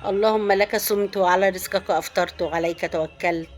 اللهم لك صمت وعلى رزقك أفطرت وعليك توكلت.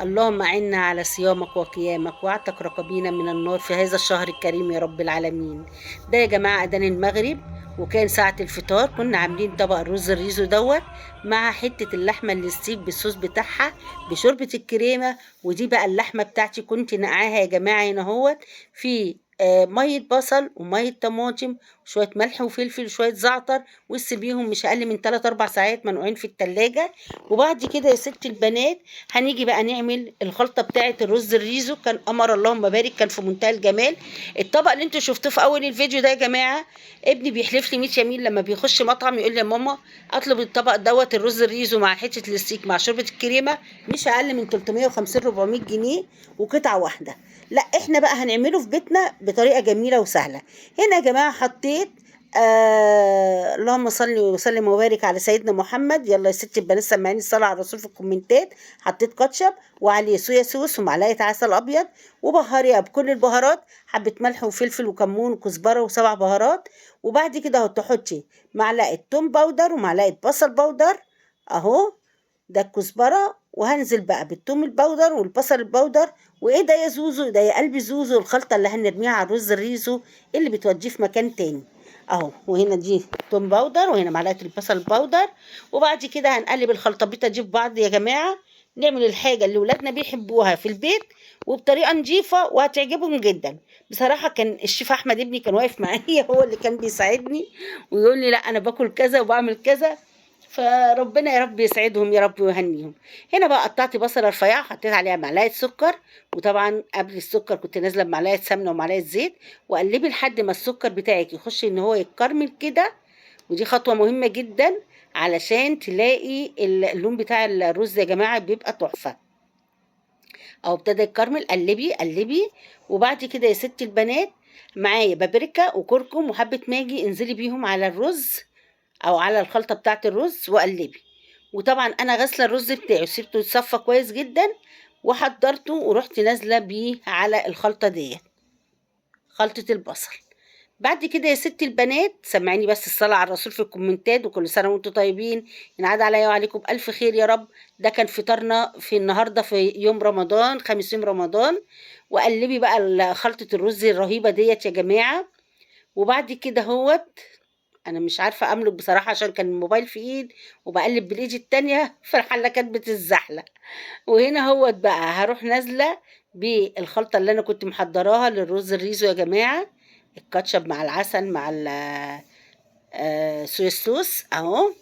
اللهم أعنا على صيامك وقيامك واعتق رقابينا من النار في هذا الشهر الكريم يا رب العالمين. ده يا جماعة أذان المغرب، وكان ساعة الفطار كنا عاملين طبق الرز الريزو دوت مع حتة اللحمة الستيك بالصوص بتاعها بشوربة الكريمة. ودي بقى اللحمة بتاعتي كنت نقعاها يا جماعة هنا هوت في مية بصل ومية طماطم وشوية ملح وفلفل وشوية زعتر، وسيبيهم مش اقل من 3 4 ساعات منقوعين في التلاجة. وبعد كده يا ست البنات هنيجي بقى نعمل الخلطه بتاعه الرز الريزو. كان قمر اللهم بارك، كان في منتهى الجمال. الطبق اللي انتوا شفتوه في اول الفيديو ده يا جماعه، ابني بيحلف لي 100 يمين لما بيخش مطعم يقول لي يا ماما اطلب الطبق دوت الرز الريزو مع حته الستيك مع شوربه الكريمه مش اقل من 350 400 جنيه وقطعه واحده. لا احنا بقى هنعمله في بيتنا بطريقه جميله وسهله. هنا يا جماعه حطيت اللهم صل وسلم وبارك على سيدنا محمد. يلا يا ستي البنات سمعيني الصلاة على الرسول في الكومنتات. حطيت كاتشب وعليه صويا صوص ومعلقة عسل أبيض وبهاريها بكل البهارات، حبة ملح وفلفل وكمون وكزبرة وسبع بهارات. وبعد كده هتحطي معلقة توم باودر ومعلقة بصل باودر أهو، ده الكزبرة. وهنزل بقى بالثوم البودر والبصل البودر. وايه ده يا زوزو، ده يا قلبي زوزو، الخلطة اللي هنرميها على الرز الريزو اللي بتوديه في مكان تاني اهو. وهنا دي توم باودر وهنا معلقة البصل البودر. وبعد كده هنقلب الخلطبيطة دي في بعض يا جماعة، نعمل الحاجة اللي ولادنا بيحبوها في البيت وبطريقة نظيفة وهتعجبهم جدا. بصراحة كان الشيف أحمد ابني كان واقف معايا هو اللي كان بيساعدني ويقول لي لا أنا باكل كذا وبعمل كذا. فربنا يا رب يسعدهم يا رب ويهنيهم. هنا بقى قطعت بصله رفيعه حطيت عليها معلقه سكر، وطبعا قبل السكر كنت نازله بمعلقه سمنه ومعلقه زيت. وقلبي لحد ما السكر بتاعك يخش ان هو يتكرمل كده. ودي خطوه مهمه جدا علشان تلاقي اللون بتاع الرز يا جماعه بيبقى تحفه. او ابتدى يتكرمل قلبي قلبي. وبعد كده يا ست البنات معايا بابريكا وكركم وحبه ماجي، انزلي بيهم على الرز او على الخلطه بتاعه الرز وقلبي. وطبعا انا غاسله الرز بتاعي وسيبته يتصفى كويس جدا وحضرته ورحت نازله بيه على الخلطه ديت، خلطه البصل. بعد كده يا ست البنات سمعيني بس الصلاة على الرسول في الكومنتات، وكل سنة وانتم طيبين، ينعاد عليا وعليكم بألف خير يا رب. ده كان فطارنا في النهاردة في يوم رمضان، خامس يوم رمضان. وقلبي بقى خلطة الرز الرهيبة ديت يا جماعة. وبعد كده هوت انا مش عارفه املك بصراحه عشان كان الموبايل في ايد وبقلب بالايد التانية فالحله كانت بتتزحلق. وهنا هوت بقى هروح نازله بالخلطه اللي انا كنت محضراها للرز الريزو يا جماعه، الكاتشب مع العسل مع الصويا صوص اهو.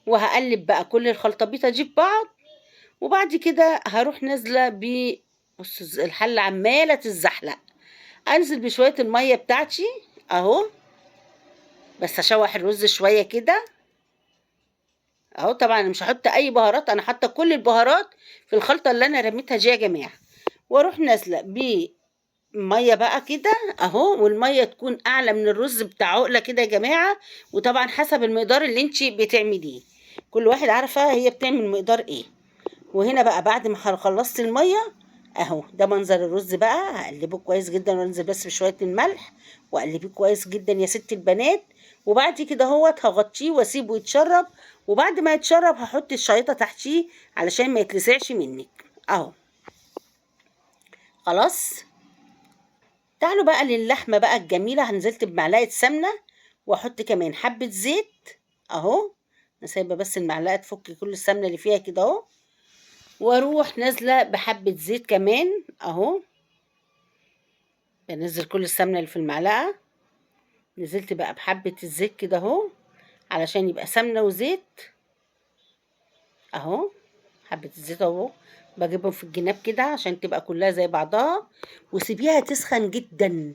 وهقلب بقى كل الخلطبيطه دي ببعض. وبعد كده هروح نازله بص الحله عماله تتزحلق، انزل بشويه الميه بتاعتي اهو. بس اشوح الرز شويه كده اهو. طبعا انا مش هحط اي بهارات، انا حاطه كل البهارات في الخلطه اللي انا رميتها دي يا جماعه. واروح نازله بميه بقى كده اهو، والميه تكون اعلى من الرز بتاع عقله كده يا جماعه. وطبعا حسب المقدار اللي انت بتعمليه، كل واحد عارفه هي بتعمل مقدار ايه. وهنا بقى بعد ما خلصت الميه اهو، ده منظر الرز بقى. هقلبه كويس جدا وانزل بس بشويه الملح واقلبيه كويس جدا يا ست البنات. وبعد كده هوت هغطيه واسيبه يتشرب. وبعد ما يتشرب هحط الشريطه تحتيه علشان ما يتلسعش منك اهو. خلاص. تعالوا بقى للحمه بقى الجميله، هنزلت بمعلقه سمنه واحط كمان حبه زيت اهو. انا سايبه بس المعلقه تفك كل السمنه اللي فيها كده اهو. واروح نازله بحبه زيت كمان اهو، بنزل كل السمنه اللي في المعلقه. نزلت بقى بحبه الزيت كده اهو علشان يبقى سمنه وزيت اهو. حبه الزيت اهو بجيبهم في الجناب كده عشان تبقى كلها زي بعضها. وسيبيها تسخن جدا،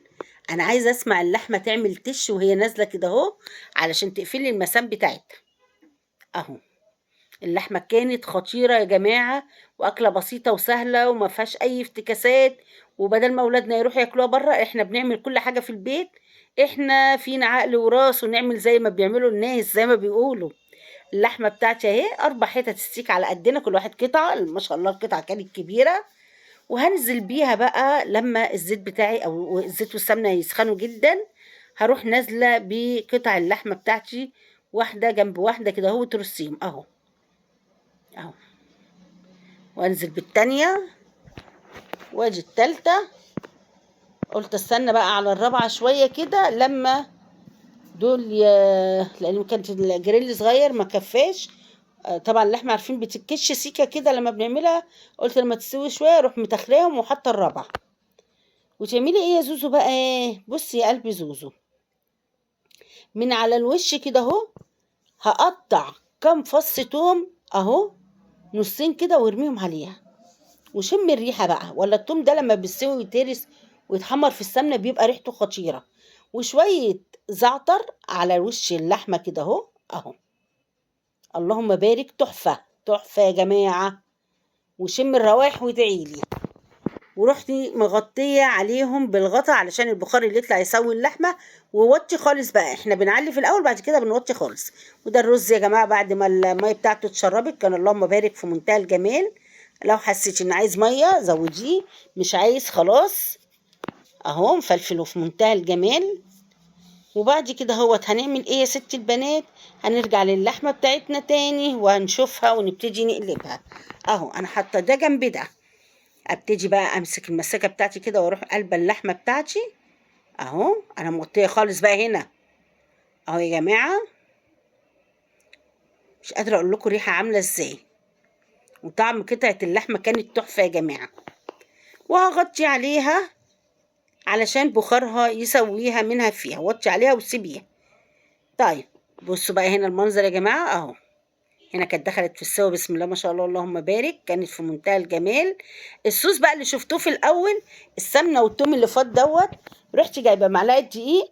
انا عايزه اسمع اللحمه تعمل تش وهي نازله كده اهو علشان تقفلي المسام بتاعتها اهو. اللحمة كانت خطيرة يا جماعة، وأكلة بسيطة وسهلة وما فيهاش أي افتكاسات. وبدل ما أولادنا يروحوا ياكلوها بره إحنا بنعمل كل حاجة في البيت. إحنا فينا عقل وراس ونعمل زي ما بيعملوا الناس زي ما بيقولوا. اللحمة بتاعتي أهي 4 حتت ستيك على قدنا كل واحد قطعة، ما شاء الله القطعة كانت كبيرة. وهنزل بيها بقى لما الزيت بتاعي أو الزيت والسمنة يسخنوا جدا. هروح نازلة بقطع اللحمة بتاعتي واحدة جنب واحدة كده اهو ترصيهم اهو. اهو، وانزل بالتانية واجي التالتة. قلت استنى بقى على الرابعة شوية كده لما دول لان كانت الجريل صغير ما كفاش. طبعا اللحمة عارفين بتتكش سيكة كده لما بنعملها. قلت لما تستوي شوية اروح متخلاهم وحاطة الرابعة. وتعملي ايه يا زوزو بقى؟ بصي يا قلبي زوزو، من على الوش كده اهو هقطع كام فص توم اهو، نصين كده وارميهم عليها، وشم الريحة بقى. ولا التوم ده لما بيستوي ويتهرس ويتحمر في السمنة بيبقى ريحته خطيرة. وشوية زعتر على وش اللحمة كده اهو اهو. اللهم بارك، تحفة تحفة يا جماعة. وشم الروايح وادعيلي. ورحت مغطية عليهم بالغطا علشان البخار اللي يطلع يسوي اللحمة. ووطي خالص بقى، احنا بنعلي في الأول بعد كده بنوطي خالص. وده الرز يا جماعة بعد ما المية بتاعته اتشربت كان اللهم بارك في منتهى الجمال. لو حسيت ان عايز مية زوديه، مش عايز خلاص. اهو مفلفل في منتهى الجمال. وبعد كده هوت هنعمل ايه يا ست البنات؟ هنرجع للحمة بتاعتنا تاني وهنشوفها ونبتدي نقلبها. اهو انا حاطة ده جنب ده. ابتدي بقى امسك المسكه بتاعتي كده واروح قلبه اللحمه بتاعتي اهو. انا موطيه خالص بقى هنا اهو يا جماعه. مش قادره اقول لكم ريحه عامله ازاي، وطعم قطعه اللحمه كانت تحفه يا جماعه. وهغطي عليها علشان بخارها يسويها منها فيها. وطي عليها وسيبيها. طيب بصوا بقى هنا المنظر يا جماعه اهو. هنا كانت دخلت في السوا بسم الله ما شاء الله اللهم بارك، كانت في منتهى الجمال. الصوص بقى اللي شفتوه في الاول، السمنه والثوم اللي فات دوت، رحت جايبه معلقه دقيق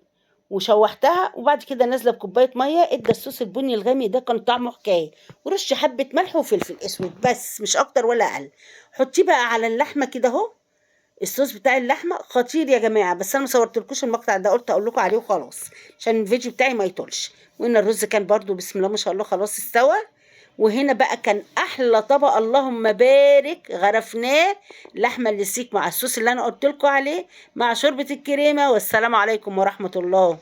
وشوحتها، وبعد كده نازله بكوبايه ميه ادى الصوص البني الغامق ده كان طعمه حكايه. ورش حبه ملح وفلفل اسود بس مش اكتر ولا اقل. حطيه بقى على اللحمه كده اهو. الصوص بتاع اللحمه خطير يا جماعه، بس انا ما صورتلكوش المقطع ده، قلت اقول لكم عليه وخلاص عشان الفيديو بتاعي ما يطولش. وهنا الرز كان برضو بسم الله ما شاء الله خلاص استوى. وهنا بقى كان احلى طبق اللهم بارك غرفناه، لحمه اللي سيك مع الصوص اللي انا قلت لكم عليه مع شوربه الكريمه. والسلام عليكم ورحمه الله.